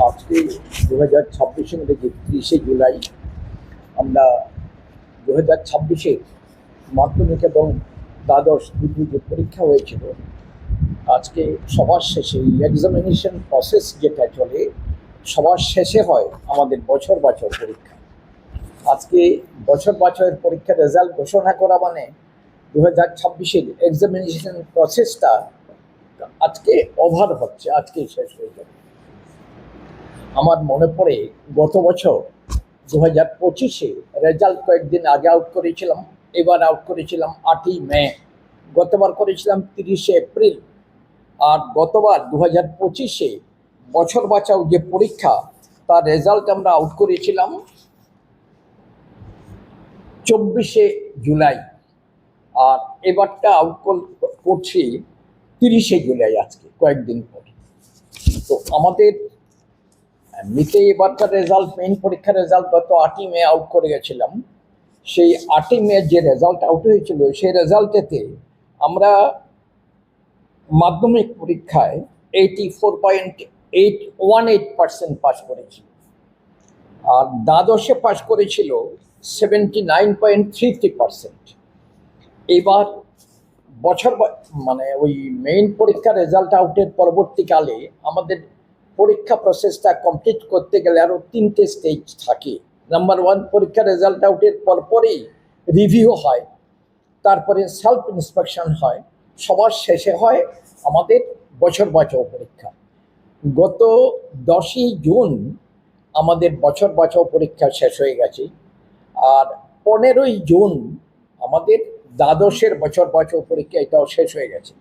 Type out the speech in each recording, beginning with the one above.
আজকে 2026 ইংরেজি 30শে জুলাই আমরা 2026-এ মাধ্যমিক এবং দ্বাদশ দুটি যে পরীক্ষা হয়েছিল, আজকে সবার শেষে এই এক্সামিনেশন প্রসেস যেটা চলে সবার শেষে হয় আমাদের বছর পরীক্ষা। আজকে বছরের পরীক্ষার রেজাল্ট ঘোষণা করা মানে 2026-এর এক্সামিনেশন প্রসেসটা আজকে ওভার হচ্ছে, আজকে শেষ হয়ে যাবে। আমার মনে পড়ে গত বছর 2025-এ রেজাল্ট কয়েকদিন আগে আউট করেছিলাম, এবার আউট করেছিলাম 8ই মে, গতবার করেছিলাম 30শে এপ্রিল, আর গতবার 2025-এ বছর বাঁচাও যে পরীক্ষা তার রেজাল্ট আমরা আউট করেছিলাম 24শে জুলাই, আর এবারটা আউট করছি 30শে জুলাই, আজকে কয়েকদিন পরে। তো আমাদের এমনিতে এবারকার রেজাল্ট, মেইন পরীক্ষার রেজাল্ট গত 8ই মে আউট করে গেছিলাম। সেই 8ই মে যে রেজাল্ট আউট হয়েছিল সেই রেজাল্টেতে আমরা মাধ্যমিক পরীক্ষায় 84.818% পাস করেছি, আর দ্বাদশে পাস করেছিল 79.33%। এবার ওই মেইন পরীক্ষার রেজাল্ট আউটের পরবর্তীকালে আমাদের পরীক্ষা প্রসেসটা কমপ্লিট করতে গেলে আরও 3টে স্টেজ থাকে। নাম্বার 1, পরীক্ষার রেজাল্ট আউটের পরপরই রিভিউ হয়, তারপরে সেলফ ইন্সপেকশন হয়, সবার শেষে হয় আমাদের বছর বাঁচাও পরীক্ষা। গত 10ই জুন আমাদের বছর বাঁচাও পরীক্ষা শেষ হয়ে গেছে, আর 15ই জুন আমাদের দ্বাদশের বছর বাঁচাও পরীক্ষা এটাও শেষ হয়ে গেছে।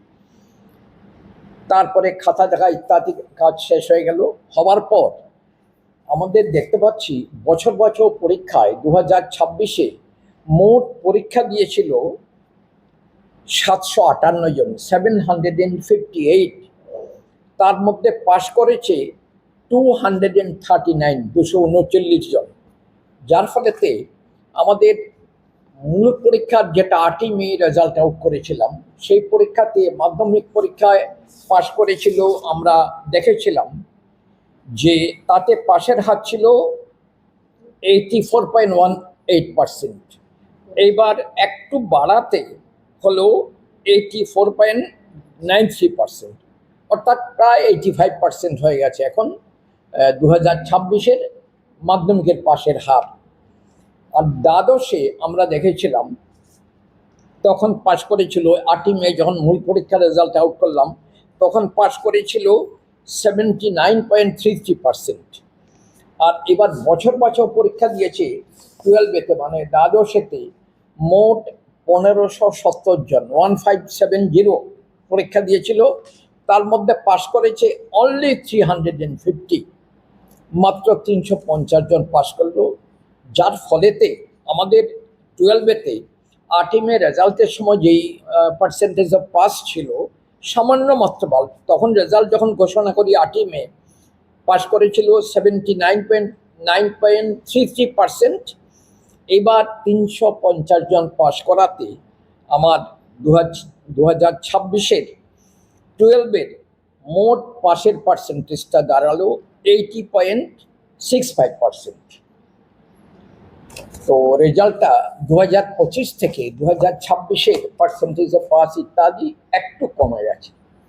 তারপরে খাতা দেখা ইত্যাদি কাজ শেষ হয়ে গেল। হওয়ার পর আমাদের দেখতে পাচ্ছি বছর বাঁচাও পরীক্ষায় 2026-এ মোট পরীক্ষা দিয়েছিল 758 জন, 758। তার মধ্যে পাশ করেছে 239 জন, যার ফলেতে আমাদের মূল পরীক্ষার যেটা 8ই মে রেজাল্ট আউট করেছিলাম সেই পরীক্ষাতে মাধ্যমিক পরীক্ষায় পাশ করেছিল, আমরা দেখেছিলাম যে তাতে পাশের হার ছিল 84.18%। এইবার একটু বাড়াতে হলো 84.93%, অর্থাৎ প্রায় 85% হয়ে গেছে এখন 2026-এর মাধ্যমিকের পাশের হার। আর দ্বাদশে আমরা দেখেছিলাম তখন পাশ করেছিল 8ই মে, যখন মূল পরীক্ষার রেজাল্ট আউট করলাম তখন পাশ করেছিল 79.33%। আর এবার বছর বাঁচাও পরীক্ষা দিয়েছে 12-এতে, মানে দ্বাদশেতে মোট 1570 জন, 1570 পরীক্ষা দিয়েছিল। তার মধ্যে পাশ করেছে অনলি 350, মাত্র 350 জন পাশ করলো, যার ফলেতে আমাদের 12-এতে 8ই মে রেজাল্টের সময় যেই পার্সেন্টেজ অফ পাস ছিল সামান্য মাত্র তখন রেজাল্ট যখন ঘোষণা করি 8ই মে পাস করেছিল 79.33%। এবার 350 জন পাস করাতে আমার 2026-এর 12-এর মোট পাসের পার্সেন্টেজটা দাঁড়ালো 80.65%। তো রেজাল্টটা 2025 থেকে 2026-এর পার্সেন্টেজ অফ পাস ইত্যাদি একটু কমে গেছে।